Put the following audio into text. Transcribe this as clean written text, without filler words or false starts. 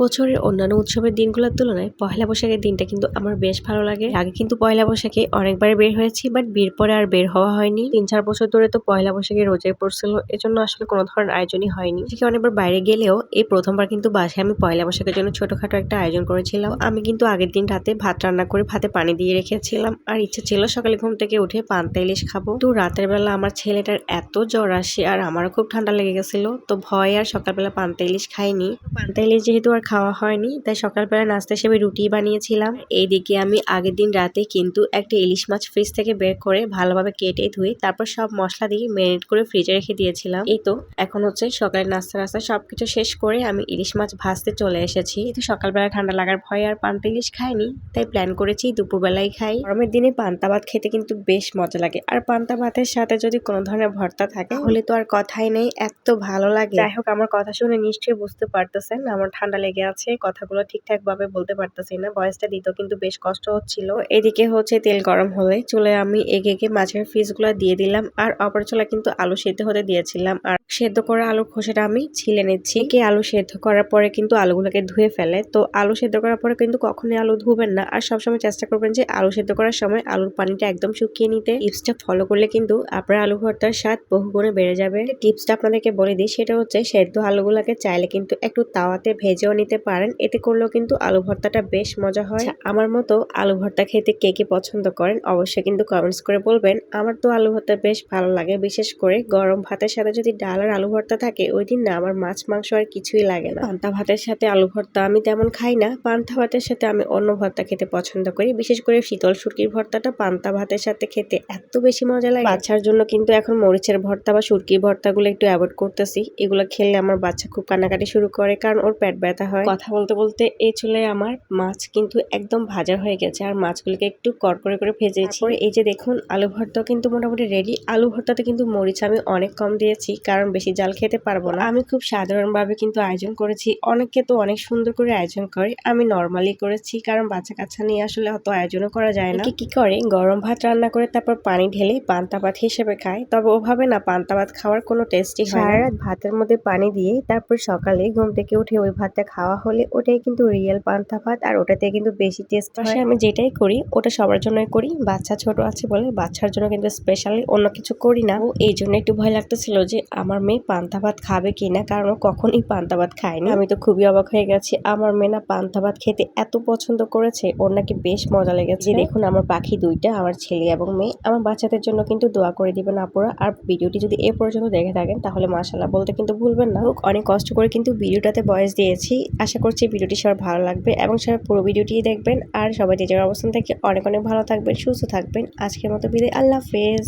বছরের অন্যান্য উৎসবের দিনগুলোর তুলনায় পহেলা বৈশাখের দিনটা কিন্তু আমার বেশ ভালো লাগে। আগে কিন্তু পয়লা বৈশাখে অনেকবার বের হয়েছি, বাট বিয়ের পরে আর বের হওয়া হয়নি। ৩-৪ বছর ধরে তো পয়লা বৈশাখে রোজায় পড়ছিল, এজন্য আসলে কোনো ধরনের আয়োজনই হয়নি। ঠিক অনেকবার বাইরে গেলেও এই প্রথমবার কিন্তু বাসায় আমি পয়লা বৈশাখের জন্য ছোটখাটো একটা আয়োজন করেছিলাম। আমি কিন্তু আগের দিন রাতে ভাত রান্না করে ভাতে পানি দিয়ে রেখেছিলাম, আর ইচ্ছা ছিল সকালে ঘুম থেকে উঠে পান্তা ইলিশ খাবো। তো রাতের বেলা আমার ছেলেটার এত জ্বর আসে আর আমারও খুব ঠান্ডা লেগে গেছিল, তো ভয় আর সকালবেলা পান্তা ইলিশ খাইনি। পান্তা ইলিশ যেহেতু আর খাওয়া হয়নি, তাই সকালবেলা নাস্তা হিসেবে রুটি বানিয়েছিলাম। এইদিকে আমি আগের দিন রাতে কিন্তু একটা ইলিশ মাছ ফ্রিজ থেকে বের করে ভালোভাবে কেটে ধুয়ে তারপর সব মশলা দিয়ে ম্যারিনেট করে ফ্রিজে রেখে দিয়েছিলাম। এই তো এখন হচ্ছে সকালের নাস্তা সবকিছু শেষ করে আমি ইলিশ মাছ ভাজতে চলে এসেছি। তো সকালবেলা ঠান্ডা লাগার ভয়ে আর পান্তা ইলিশ খাইনি, তাই প্ল্যান করেছি দুপুরবেলায় খাই। গরমের দিনে পান্তা ভাত খেতে কিন্তু বেশ মজা লাগে, আর পান্তা ভাতের সাথে যদি কোনো ধরনের ভর্তা থাকে তাহলে তো আর কথাই নেই, এত ভালো লাগে। যাই হোক, আমার কথা শুনে নিশ্চয়ই বুঝতে পারতেছেন আমার ঠান্ডা লেগে আছে, কথাগুলো ঠিকঠাক ভাবে বলতে পারতেছি না, ভয়েসটা দিতেও কিন্তু বেশ কষ্ট হচ্ছিল। এদিকে হচ্ছে তেল গরম হলে চুলে আমি এগে মাছের পিসগুলো দিয়ে দিলাম, আর অপর চুলা কিন্তু আলু সেদ্ধ হতে দিয়েছিলাম। আর সেদ্ধ করা আলুর খোসাটা আমি ছিলে নিচ্ছি। আলু সেদ্ধ করার পরে কিন্তু আলুগুলোকে ধুয়ে ফেলে, তো আলু সেদ্ধ করার পরে কিন্তু কখনোই আলু ধুবেন না, আর সবসময় চেষ্টা করবেন যে আলু সেদ্ধ করার সময় আলুর পানিটা একদম শুকিয়ে নিতে। টিপসটা ফলো করলে কিন্তু আপনার আলু ভর্তার স্বাদ বহুগুণে বেড়ে যাবে। টিপসটা আপনাদেরকে বলে দিই, সেটা হচ্ছে সেদ্ধ আলুগুলোকে চাইলে কিন্তু একটু তাওয়াতে ভেজেও নিতে পারেন, এতে করলেও কিন্তু আলু ভর্তাটা বেশ মজা হয়। আমার মতো আলু ভর্তা খেতে কে কে পছন্দ করেন অবশ্যই কিন্তু কমেন্টস করে বলবেন। আমার তো আলু ভর্তা বেশ ভালো লাগে, বিশেষ করে গরম ভাতের সাথে যদি ডাল আর আলু ভর্তা থাকে ওই দিন না আমার মাছ মাংস আর কিছুই লাগে না। পান্তা ভাতের সাথে আলু ভর্তা আমি তেমন খাই না, পান্তা ভাতের সাথে আমি অন্য ভর্তা খেতে পছন্দ করি, বিশেষ করে শীতল শুটকির ভর্তাটা পান্তা ভাতের সাথে খেতে এত বেশি মজা লাগে। বাচ্চার জন্য কিন্তু এখন মরিচের ভর্তা বা শুটকির ভর্তাগুলো একটু অ্যাভয়েড করতেছি, এগুলো খেলে আমার বাচ্চা খুব কান্নাকাটি শুরু করে, কারণ ওর পেট ব্যথা হয়। কথা বলতে বলতে এই চুলায় আমার মাছ কিন্তু একদম ভাজা হয়ে গেছে, আর মাছগুলোকে একটু কড়কড়ে করে ভেজেছি। এই যে দেখুন আলু ভর্তা কিন্তু মোটামুটি রেডি। আলু ভর্তাতে কিন্তু মরিচ আমি অনেক কম দিয়েছি, কারণ বেশি জাল খেতে পারবো না। আমি খুব সাধারণভাবে কিন্তু আয়োজন করেছি, অনেকে তো অনেক সুন্দর করে আয়োজন করে, আমি নর্মালি করেছি, কারণ বাচ্চা কাচ্চা নিয়ে আসলে অত আয়োজনও করা যায় না। কি করে গরম ভাত রান্না করে তারপর পানি ঢেলে পান্তা ভাত হিসেবে খায়, তবে ওভাবে না পান্তা ভাত খাওয়ার কোনো টেস্টই হয় না। সারা রাত ভাতের মধ্যে পানি দিয়ে তারপর সকালে ঘুম থেকে উঠে ওই ভাতটা খাওয়া হলে ওটাই কিন্তু রিয়েল পান্তা ভাত, আর ওটাতে কিন্তু বেশি টেস্ট হয়। আমি যেটাই করি ওটা সবার জন্যই করি, বাচ্চা ছোট আছে বলে বাচ্চার জন্য কিন্তু স্পেশালি অন্য কিছু করি না। এই জন্য একটু ভয় লাগতেছিল যে আমার মেয়ে পান্তা ভাত খাবে কিনা, কারণ ও কখনই পান্তা ভাত খায়নি। আমি তো খুবই অবাক হয়ে গেছি, আমার মেয়ে না পান্তা ভাত খেতে এত পছন্দ করেছে, ওর নাকি বেশ মজা লেগেছে। দেখুন আমার পাখি দুইটা, আমার ছেলে এবং মেয়ে। আমার বাচ্চাদের জন্য কিন্তু দোয়া করে দিবেন আপুরা, আর ভিডিওটি যদি এ পর্যন্ত দেখে থাকেন তাহলে মাশাআল্লাহ বলতে কিন্তু ভুলবেন না। অনেক কষ্ট করে কিন্তু ভিডিওটাতে ভয়েস দিয়েছি, আশা করছি ভিডিওটি সবার ভালো লাগবে এবং সবাই পুরো ভিডিওটি দেখবেন, আর সবাই যে যার অবস্থান থেকে অনেক অনেক ভালো থাকবেন, সুস্থ থাকবেন। আজকের মতো বিদায়, আল্লাহ হাফেজ।